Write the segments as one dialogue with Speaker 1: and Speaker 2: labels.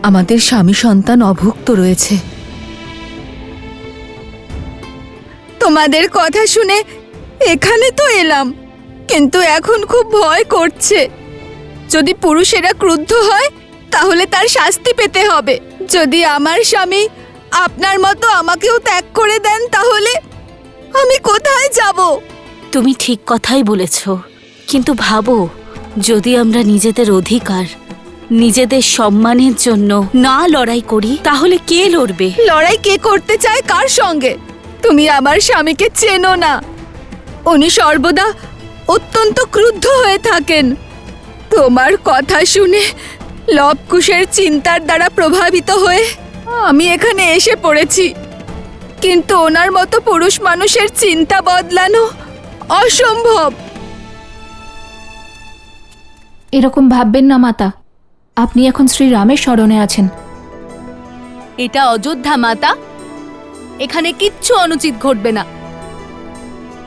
Speaker 1: আমাদের স্বামী সন্তান অভুক্ত রয়েছে। তোমাদের কথা শুনে এখানে তো এলাম, কিন্তু এখন খুব ভয় করছে। যদি পুরুষেরা ক্রুদ্ধ হয় তাহলে তার শাস্তি পেতে হবে। যদি আমার স্বামী আপনার মতো আমাকেও ত্যাগ করে দেন তাহলে আমি কোথায় যাব?
Speaker 2: তুমি ঠিক কথাই বলেছ, কিন্তু ভাবো, যদি আমরা নিজেদের অধিকার, নিজেদের সম্মানের জন্য না লড়াই করি তাহলে কে লড়বে?
Speaker 1: লড়াই কে করতে চায় কার সঙ্গে? তুমি আমার স্বামীকে চেনো না। উনি সর্বদা অত্যন্ত ক্রুদ্ধ হয়ে থাকেন। তোমার কথা শুনে লবকুশের চিন্তার দ্বারা প্রভাবিত হয়ে আমি এখানে এসে পড়েছি, কিন্তু ওনার মতো পুরুষ মানুষের চিন্তা বদলানো অসম্ভব।
Speaker 3: এরকম ভাববেন না মাতা, আপনি এখন শ্রীরামের শরণে আছেন।
Speaker 1: এটা অযোধ্যা মাতা, এখানে কিচ্ছু অনুচিত ঘটবে না।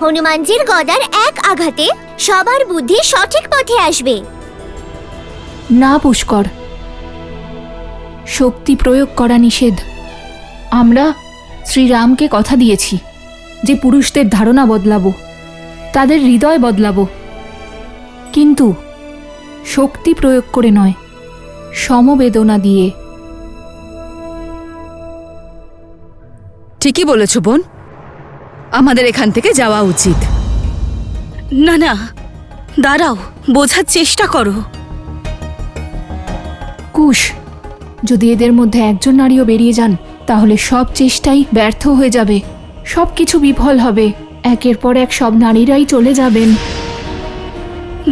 Speaker 4: হনুমানজির গদার এক আঘাতে সবার বুদ্ধি সঠিক পথে আসবে।
Speaker 3: না পুষ্কর, শক্তি প্রয়োগ করা নিষেধ। আমরা শ্রীরামকে কথা দিয়েছি যে পুরুষদের ধারণা বদলাবো, তাদের হৃদয় বদলাবো, কিন্তু শক্তি প্রয়োগ করে নয়, সমবেদনা দিয়ে।
Speaker 1: ঠিকই বলেছ বোন, আমাদের এখান থেকে যাওয়া উচিত।
Speaker 2: না না, দাঁড়াও, বোঝার চেষ্টা করো।
Speaker 3: কুশ, যদি এদের মধ্যে একজন নারীও বেরিয়ে যান তাহলে সব চেষ্টাই ব্যর্থ হয়ে যাবে, সব কিছু বিফল হবে, একের পর এক সব নারীরাই চলে যাবেন।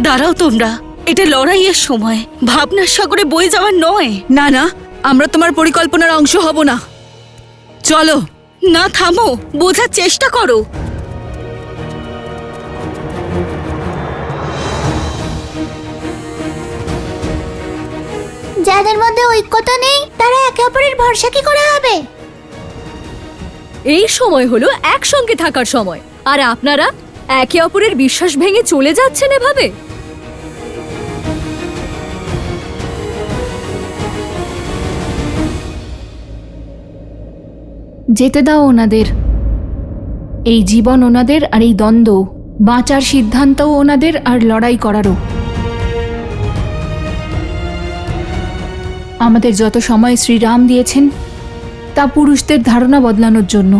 Speaker 2: দাঁড়াও তোমরা, এটা লড়াইয়ের সময়, ভাবনার সাগরে বয়ে যাওয়ার নয়।
Speaker 1: না না, আমরা তোমার পরিকল্পনার অংশ হব না। চলো।
Speaker 2: না, থামো, বোঝার চেষ্টা করো।
Speaker 4: যাদের মধ্যে ঐক্যতা নেই তারা একে অপরের ভরসা কি করে হবে?
Speaker 5: এই সময় হলো একসঙ্গে থাকার সময়, আর আপনারা একে অপরের বিশ্বাস ভেঙে চলে যাচ্ছেন এভাবে।
Speaker 3: যেতে দাও ওনাদের। এই জীবন ওনাদের, আর এই দ্বন্দ্ব, বাঁচার সিদ্ধান্তও ওনাদের, আর লড়াই করারও। আমাদের যত সময় শ্রীরাম দিয়েছেন তা পুরুষদের ধারণা বদলানোর জন্য,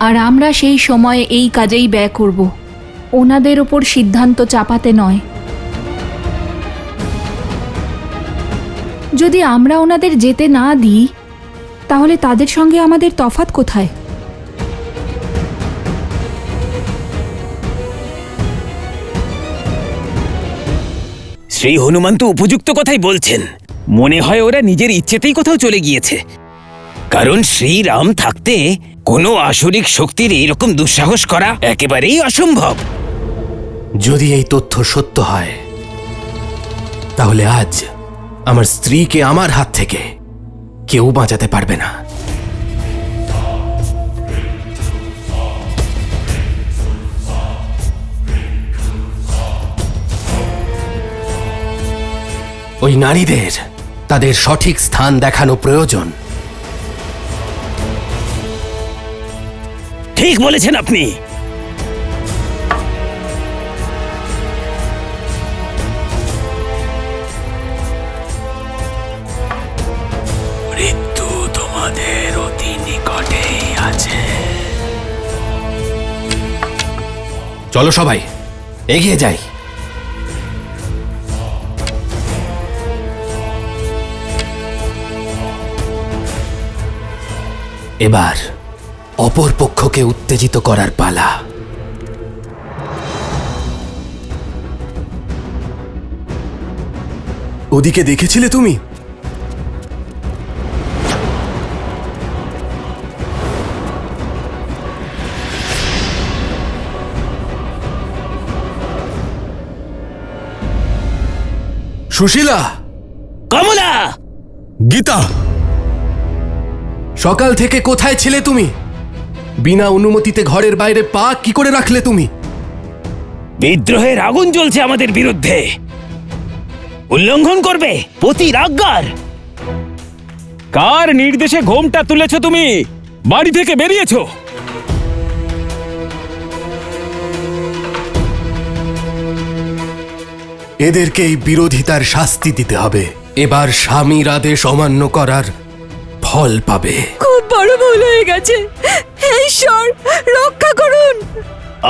Speaker 3: আর আমরা সেই সময়ে এই কাজেই ব্যয় করব, ওনাদের ওপর সিদ্ধান্ত চাপাতে নয়। যদি আমরা ওনাদের যেতে না দিই তাহলে তাদের সঙ্গে আমাদের তফাৎ কোথায়?
Speaker 6: শ্রী হনুমান তো উপযুক্ত কথাই বলছেন। মনে হয় ওরা নিজের ইচ্ছেতেই কোথাও চলে গিয়েছে, কারণ শ্রীরাম থাকতে কোনো আসরিক শক্তির এইরকম দুঃসাহস করা একেবারেই অসম্ভব।
Speaker 7: যদি এই তথ্য সত্য হয় তাহলে আজ আমার স্ত্রীকে আমার হাত থেকে কেউ বাঁচাতে পারবে না। ওই নারীদের তাদের সঠিক স্থান দেখানো প্রয়োজন।
Speaker 6: ঠিক বলেছেন আপনি। মৃত্যু তোমাদের অতি নিকটেই আছে।
Speaker 7: চলো সবাই এগিয়ে যাই। এবার অপর পক্ষকে উত্তেজিত করার পালা। ওদিকে দেখেছিলে তুমি? সুশীলা,
Speaker 6: কমলা,
Speaker 7: গীতা, সকাল থেকে কোথায় ছিলে তুমি? বিনা অনুমতিতে ঘরের বাইরে পা কি করে রাখলে তুমি?
Speaker 6: বিদ্রোহের আগুন জ্বলছে আমাদের বিরুদ্ধে। উল্লঙ্ঘন করবে পতির আজ্ঞার? কার নির্দেশে ঘোমটা তুলেছো তুমি? বাড়ি থেকে বেরিয়েছো?
Speaker 7: এদেরকে এই বিরোধিতার শাস্তি দিতে হবে। এবার স্বামীর আদেশ অমান্য করার ফল পাবে।
Speaker 1: খুব বড় ভুল হয়ে গেছে, হে ঈশ্বর রক্ষা করুন।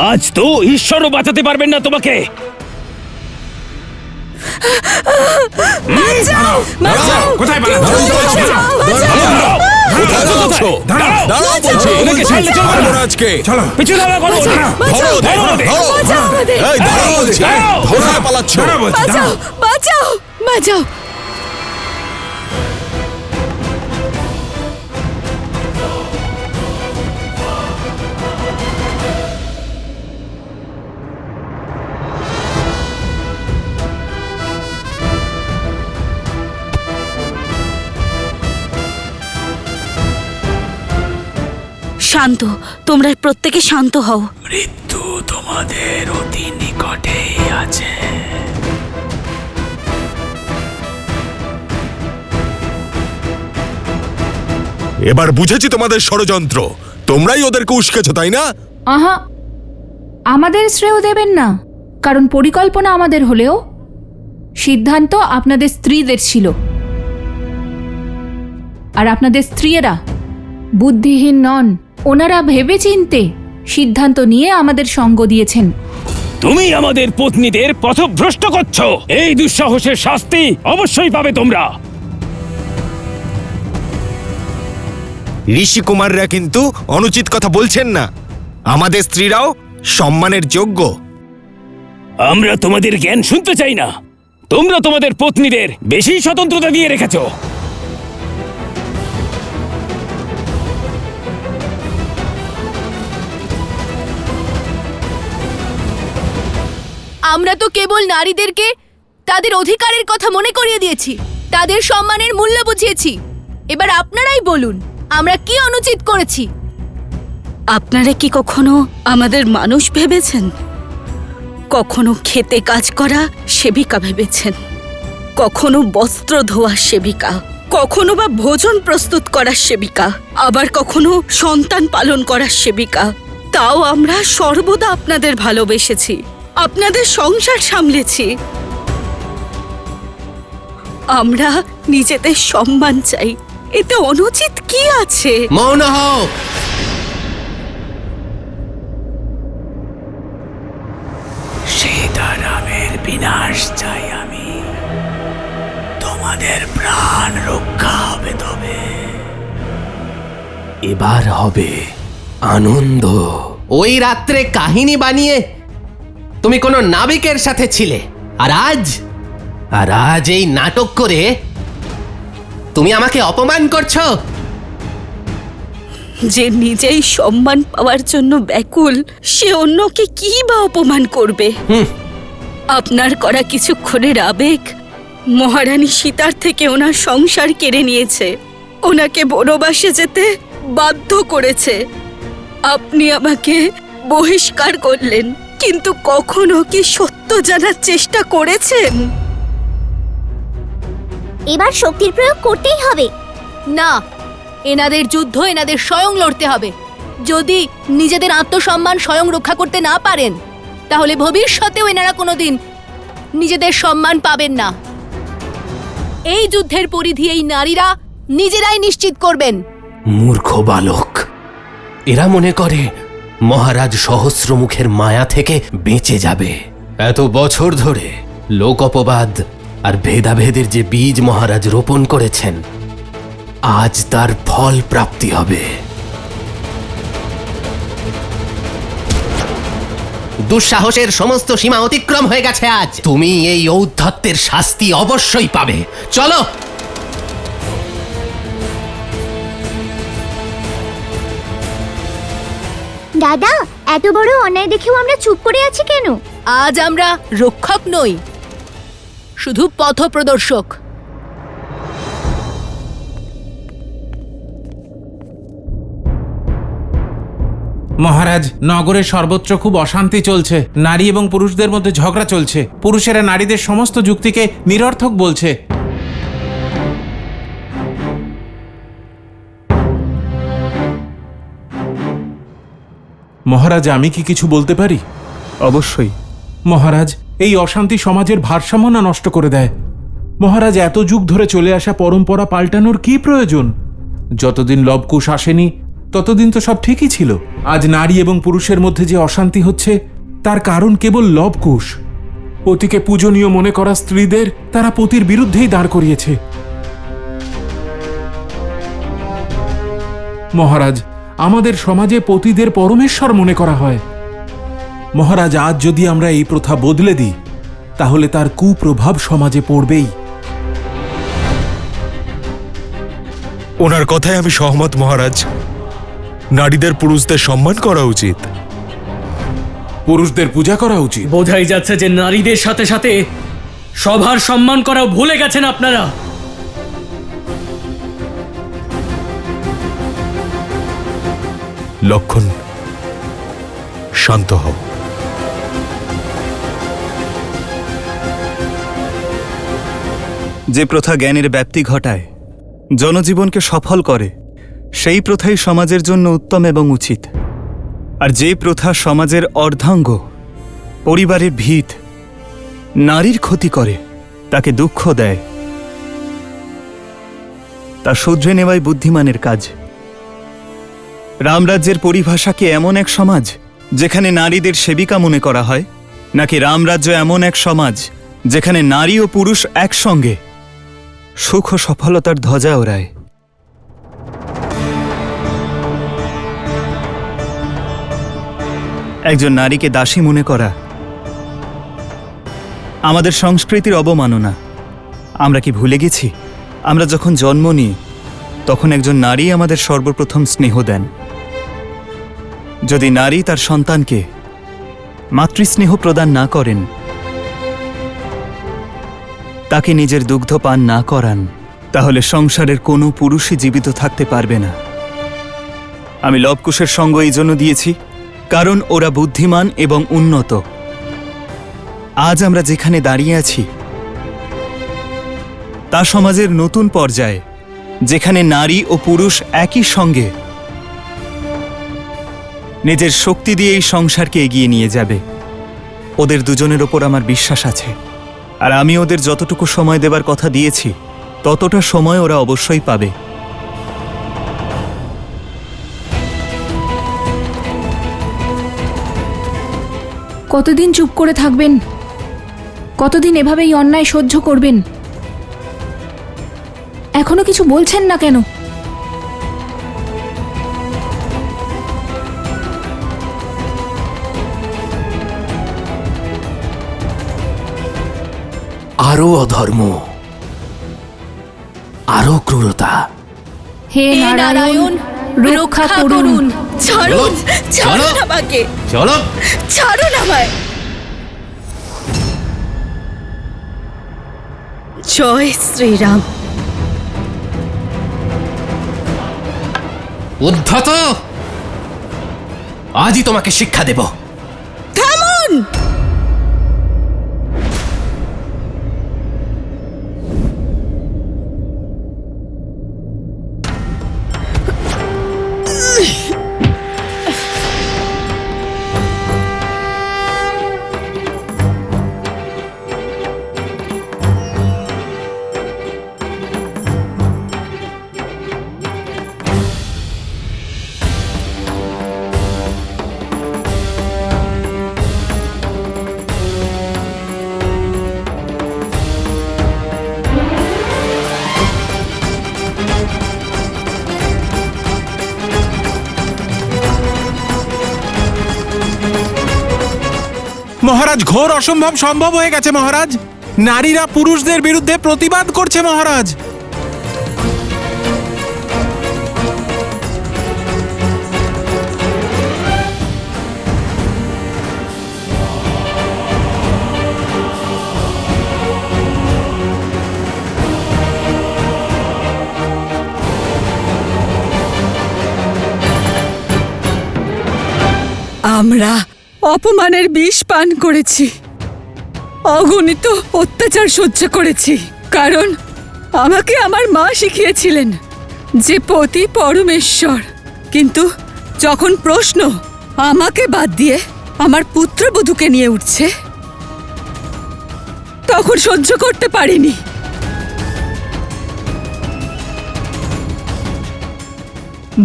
Speaker 6: আজ তো ঈশ্বরও বাঁচাতে পারবেন না তোমাকে।
Speaker 8: কোথায় মহারাজকে?
Speaker 6: পিছু দাঁড়া করো।
Speaker 8: পালাচ্ছ?
Speaker 1: বাঁচাও বাঁচাও বাঁচাও।
Speaker 2: শান্ত, তোমরা প্রত্যেকে শান্ত হও।
Speaker 6: মৃত্যু তোমাদের অতি নিকটেই আছে।
Speaker 8: এবার বুঝেছি তোমাদের ষড়যন্ত্র। তোমরাই ওদেরকে উস্কেছো, তাই না?
Speaker 3: আহা, আমাদের শ্রেয় দেবেন না, কারণ পরিকল্পনা আমাদের হলেও সিদ্ধান্ত আপনাদের স্ত্রীদের ছিল। আর আপনাদের স্ত্রীয়েরা বুদ্ধিহীন নন, ওনারা ভেবেচিন্তে সিদ্ধান্ত নিয়ে আমাদের সঙ্গ দিয়েছেন।
Speaker 6: তুমি আমাদের পত্নীদের পথভ্রষ্ট করছো। এই দুঃসাহসের শাস্তি অবশ্যই পাবে তোমরা।
Speaker 9: ঋষি কুমাররা কিন্তু অনুচিত কথা বলছেন না। আমাদের স্ত্রীরাও সম্মানের যোগ্য।
Speaker 6: আমরা তোমাদের জ্ঞান শুনতে চাই না। তোমরা তোমাদের পত্নীদের বেশি স্বতন্ত্রতা দিয়ে রেখেছো।
Speaker 5: আমরা তো কেবল নারীদেরকে তাদের অধিকারের কথা মনে করিয়ে দিয়েছি, তাদের সম্মানের মূল্য বুঝিয়েছি। এবার আপনারাই বলুন আমরা কি অনুচিত করেছি।
Speaker 2: আপনারা কি কখনো আমাদের মানুষ ভেবেছেন? কখনো খেতে কাজ করা সেবিকা ভেবেছেন? কখনো বস্ত্র ধোয়ার সেবিকা, কখনো বা ভোজন প্রস্তুত করার সেবিকা, আবার কখনো সন্তান পালন করার সেবিকা। তাও আমরা সর্বদা আপনাদের ভালোবেসেছি, আপনাদের সংসার সামলেছি। আমরা নিজেদের সম্মান চাই, এতে অনুচিত কি আছে?
Speaker 7: মৌন হও।
Speaker 6: সীতারামের বিনাশ চাই আমি। তোমাদের প্রাণ রক্ষা হবে তবে।
Speaker 7: এবার হবে আনন্দ। ওই রাত্রে কাহিনী বানিয়ে তুমি কোনো নাবিকের সাথে ছিলে, আর আজ এই নাটক করে তুমি আমাকে অপমান করছো।
Speaker 2: যে নিজেই সম্মান পাওয়ার জন্য ব্যাকুল, সে অন্যকে কি বা অপমান করবে? আপনার করা কিছুক্ষণের আবেগ মহারানী সীতার থেকে ওনার সংসার কেড়ে নিয়েছে, ওনাকে বনবাসে যেতে বাধ্য করেছে। আপনি আমাকে বহিষ্কার করলেন, কিন্তু কখনো কি সত্য জানার চেষ্টা করেছেন?
Speaker 4: এবার শক্তির প্রয়োগ করতেই হবে।
Speaker 5: না, এনাদের যুদ্ধ এনাদের স্বয়ং লড়তে হবে। যদি নিজেদের আত্মসম্মান স্বয়ং রক্ষা করতে না পারেন, তাহলে ভবিষ্যতেও এনারা কোনোদিন নিজেদের সম্মান পাবেন না। এই যুদ্ধের পরিধি এই নারীরা নিজেরাই নিশ্চিত করবেন।
Speaker 7: মূর্খ বালক, এরা মনে করে মহারাজ সহস্রমুখের মায়া থেকে বেঁচে যাবে। এত বছর ধরে লোক অপবাদ আর ভেদাভেদের যে বীজ মহারাজ রোপণ করেছেন, আজ তার ফল প্রাপ্তি হবে। দুঃসাহসের সমস্ত সীমা অতিক্রম হয়ে গেছে আজ। তুমি এই ঔদ্ধত্যের শাস্তি অবশ্যই পাবে। চলো।
Speaker 4: দাদা, এত বড় অন্যায় দেখেও আমরা চুপ করে আছি কেন?
Speaker 5: আজ আমরা রক্ষক নই, শুধু পথপ্রদর্শক।
Speaker 10: মহারাজ, নগরের সর্বত্র খুব অশান্তি চলছে। নারী এবং পুরুষদের মধ্যে ঝগড়া চলছে। পুরুষেরা নারীদের সমস্ত যুক্তিকে নিরর্থক বলছে। মহারাজ, আমি কি কিছু বলতে পারি?
Speaker 11: অবশ্যই।
Speaker 10: মহারাজ, এই অশান্তি সমাজের ভারসাম্য না নষ্ট করে দেয়। মহারাজ, এত যুগ ধরে চলে আসা পরম্পরা পাল্টানোর কি প্রয়োজন? যতদিন লবকুশ আসেনি ততদিন তো সব ঠিকই ছিল। আজ নারী এবং পুরুষের মধ্যে যে অশান্তি হচ্ছে তার কারণ কেবল লবকুশ। পতিকে পূজনীয় মনে করা স্ত্রীদের তারা পতির বিরুদ্ধেই দাঁড় করিয়েছে। মহারাজ, আমাদের সমাজে পতিদের পরমেশ্বর মনে করা হয়। মহারাজ, আজ যদি আমরা এই প্রথা বদলে দিই তাহলে তার কুপ্রভাব সমাজে পড়বেই।
Speaker 8: ওনার কথায় আমি সহমত মহারাজ। নারীদের পুরুষদের সম্মান করা উচিত।
Speaker 10: পুরুষদের পূজা করা উচিত।
Speaker 12: বোঝাই যাচ্ছে যে নারীদের সাথে সাথে সবার সম্মান করাও ভুলে গেছেন আপনারা।
Speaker 8: লক্ষণ, শান্ত হও।
Speaker 11: যে প্রথা জ্ঞানের ব্যাপ্তি ঘটায়, জনজীবনকে সফল করে, সেই প্রথাই সমাজের জন্য উত্তম এবং উচিত। আর যে প্রথা সমাজের অর্ধাঙ্গ, পরিবারের ভিত, নারীর ক্ষতি করে, তাকে দুঃখ দেয়, তা শুধরে নেওয়াই বুদ্ধিমানের কাজ। রামরাজ্যের পরিভাষা কি এমন এক সমাজ যেখানে নারীদের সেবিকা মনে করা হয়, নাকি রামরাজ্য এমন এক সমাজ যেখানে নারী ও পুরুষ একসঙ্গে সুখ ও সফলতার ধ্বজা ওড়ায়? একজন নারীকে দাসী মনে করা আমাদের সংস্কৃতির অবমাননা। আমরা কি ভুলে গেছি, আমরা যখন জন্ম নিই তখন একজন নারী আমাদের সর্বপ্রথম স্নেহ দেন। যদি নারী তার সন্তানকে মাতৃস্নেহ প্রদান না করেন, তাকে নিজের দুগ্ধ পান না করান, তাহলে সংসারের কোনো পুরুষই জীবিত থাকতে পারবে না। আমি লবকুশের সঙ্গ এই জন্য দিয়েছি কারণ ওরা বুদ্ধিমান এবং উন্নত। আজ আমরা যেখানে দাঁড়িয়ে আছি তা সমাজের নতুন পর্যায়ে, যেখানে নারী ও পুরুষ একই সঙ্গে নিজের শক্তি দিয়ে এই সংসারকে এগিয়ে নিয়ে যাবে। ওদের দুজনের ওপর আমার বিশ্বাস আছে, আর আমি ওদের যতটুকু সময় দেবার কথা দিয়েছি ততটা সময় ওরা অবশ্যই পাবে।
Speaker 3: কতদিন চুপ করে থাকবেন? কতদিন এভাবেই অন্যায় সহ্য করবেন? এখনো কিছু বলছেন না কেন?
Speaker 7: আরো অধর্ম, আরো ক্রূরতা।
Speaker 3: হে নারায়ণ, রক্ষা করুন।
Speaker 2: ছাড়ুন, ছাড়ুন আমাকে,
Speaker 7: চলো,
Speaker 2: ছাড়ুন আমায়। জয় শ্রীরাম।
Speaker 7: উদ্ধত, আজই তোমাকে শিক্ষা দেব।
Speaker 2: থামুন!
Speaker 10: মহারাজ, ঘোর অসম্ভব সম্ভব হয়ে গেছে মহারাজ। নারীরা পুরুষদের বিরুদ্ধে প্রতিবাদ করছে মহারাজ।
Speaker 1: আমরা অপমানের বিষ পান করেছি, অগণিত অত্যাচার সহ্য করেছি, কারণ আমাকে আমার মা শিখিয়েছিলেন যে পতি পরমেশ্বর। কিন্তু যখন প্রশ্ন আমাকে বাদ দিয়ে আমার পুত্রবধূকে নিয়ে উঠছে, তখন সহ্য করতে পারিনি।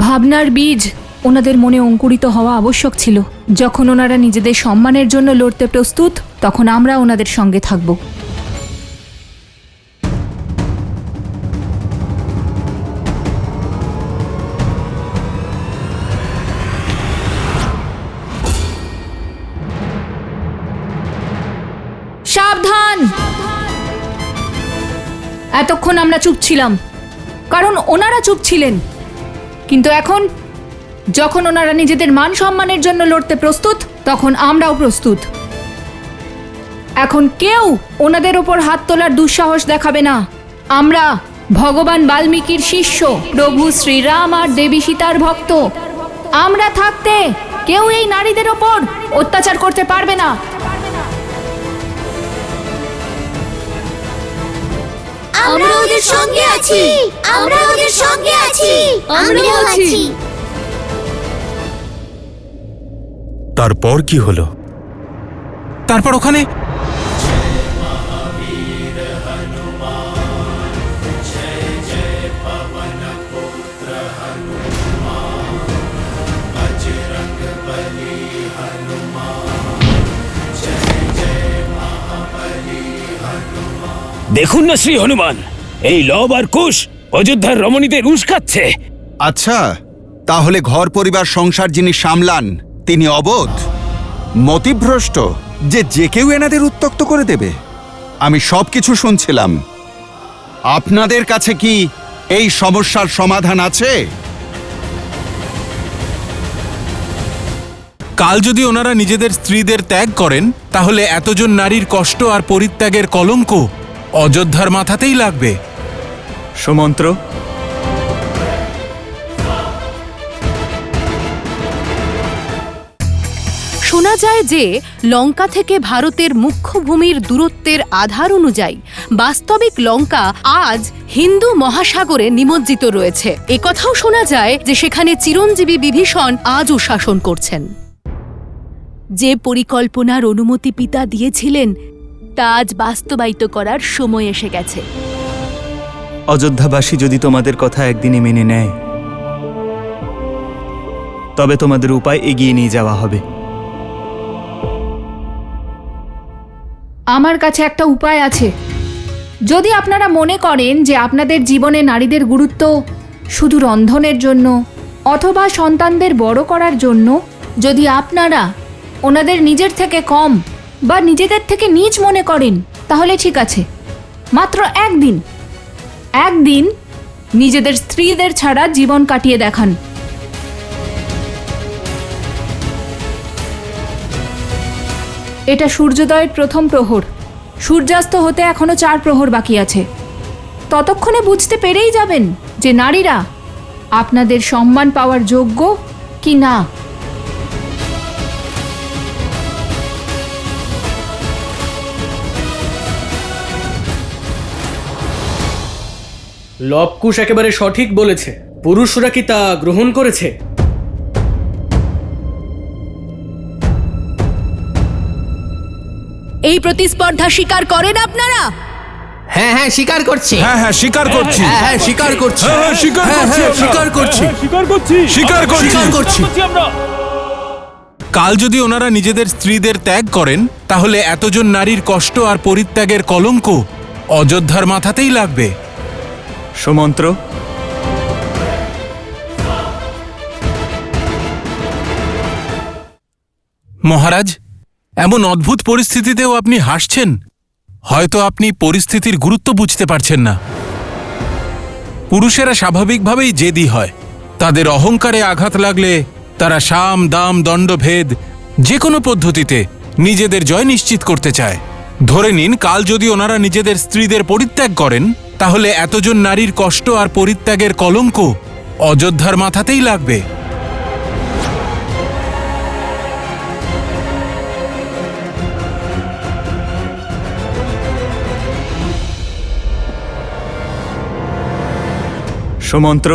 Speaker 3: ভাবনার বীজ ওনাদের মনে অঙ্কুরিত হওয়া আবশ্যক ছিল। যখন ওনারা নিজেদের সম্মানের জন্য লড়তে প্রস্তুত, তখন আমরা ওনাদের সঙ্গে থাকব। সাবধান! এতক্ষণ আমরা চুপ ছিলাম, কারণ ওনারা চুপ ছিলেন। কিন্তু এখন যখন ওনারা নিজেদের মান সম্মানের জন্য লড়তে প্রস্তুত, তখন আমরাও প্রস্তুত। এখন কেউ ওনাদের ওপর হাত তোলার দুঃসাহস দেখাবে না। আমরা ভগবান বাল্মীকির শিষ্য, প্রভু শ্রীরাম আর দেবী সীতার ভক্ত। আমরা থাকতে কেউ এই নারীদের ওপর অত্যাচার করতে পারবে না।
Speaker 4: আমরা ওদের সঙ্গে আছি, আমরা ওদের সঙ্গে আছি, আমরাও আছি।
Speaker 8: তারপর কি হলো?
Speaker 10: তারপর ওখানে
Speaker 6: দেখুন না শ্রী হনুমান, এই লব আর কুশ অযোধ্যার রমণীদের উস্কাচ্ছে।
Speaker 9: আচ্ছা, তাহলে ঘর পরিবার সংসার যিনি সামলান তিনি অবোধ, মতিভ্রষ্ট, যে কেউ এনাদের উত্ত্যক্ত করে দেবে। আমি সবকিছু শুনছিলাম। আপনাদের কাছে কি এই সমস্যার সমাধান আছে?
Speaker 10: কাল যদি ওনারা নিজেদের স্ত্রীদের ত্যাগ করেন, তাহলে এতজন নারীর কষ্ট আর পরিত্যাগের কলঙ্ক অযোধ্যার মাথাতেই লাগবে।
Speaker 11: সুমন্ত্র,
Speaker 5: শোনা যায় যে লঙ্কা থেকে ভারতের মুখ্য ভূমির দূরত্বের আধার অনুযায়ী বাস্তবিক লঙ্কা আজ হিন্দু মহাসাগরে নিমজ্জিত রয়েছে। একথাও শোনা যায় যে সেখানে চিরঞ্জীবী বিভীষণ আজও শাসন করছেন। যে পরিকল্পনার অনুমতি পিতা দিয়েছিলেন তা আজ বাস্তবায়িত করার সময় এসে গেছে।
Speaker 11: অযোধ্যাবাসী যদি তোমাদের কথা একদিনে মেনে নেয়, তবে তোমাদের উপায় এগিয়ে নিয়ে যাওয়া হবে।
Speaker 3: আমার কাছে একটা উপায় আছে। যদি আপনারা মনে করেন যে আপনাদের জীবনে নারীদের গুরুত্ব শুধু রন্ধনের জন্য অথবা সন্তানদের বড় করার জন্য, যদি আপনারা ওনাদের নিজের থেকে কম বা নিজেদের থেকে নীচ মনে করেন, তাহলে ঠিক আছে, মাত্র একদিন নিজেদের স্ত্রীদের ছাড়া জীবন কাটিয়ে দেখান। এটা সূর্যোদয়ের প্রথম প্রহর, সূর্যাস্ত হতে এখনো 4 প্রহর বাকি আছে। ততক্ষণে বুঝতে পেরেই যাবেন যে নারীরা আপনাদের সম্মান পাওয়ার যোগ্য কি না।
Speaker 12: লবকুশ একেবারে সঠিক বলেছে। পুরুষরা কি তা গ্রহণ করেছে?
Speaker 5: এই প্রতিস্পর্ধা স্বীকার করেন আপনারা?
Speaker 7: হ্যাঁ হ্যাঁ, স্বীকার করছি।
Speaker 8: হ্যাঁ স্বীকার করছি।
Speaker 7: হ্যাঁ স্বীকার করছি।
Speaker 8: স্বীকার করছি।
Speaker 10: স্বীকার করছি।
Speaker 8: স্বীকার করছি।
Speaker 10: স্বীকার করছি। কাল যদি ওনারা নিজেদের স্ত্রীদের ত্যাগ করেন, তাহলে এতজন নারীর কষ্ট আর পরিত্যাগের কলঙ্ক অযোধ্যার মাথাতেই লাগবে।
Speaker 11: সুমন্ত্র,
Speaker 10: মহারাজ, এমন অদ্ভুত পরিস্থিতিতেও আপনি হাসছেন। হয়তো আপনি পরিস্থিতির গুরুত্ব বুঝতে পারছেন না। পুরুষেরা স্বাভাবিকভাবেই জেদি হয়। তাদের অহংকারে আঘাত লাগলে তারা সাম দাম দণ্ডভেদ যে কোনো পদ্ধতিতে নিজেদের জয় নিশ্চিত করতে চায়। ধরে নিন, কাল যদি ওনারা নিজেদের স্ত্রীদের পরিত্যাগ করেন, তাহলে এতজন নারীর কষ্ট আর পরিত্যাগের কলঙ্ক অযোধ্যার মাথাতেই লাগবে।
Speaker 11: সুমন্ত্র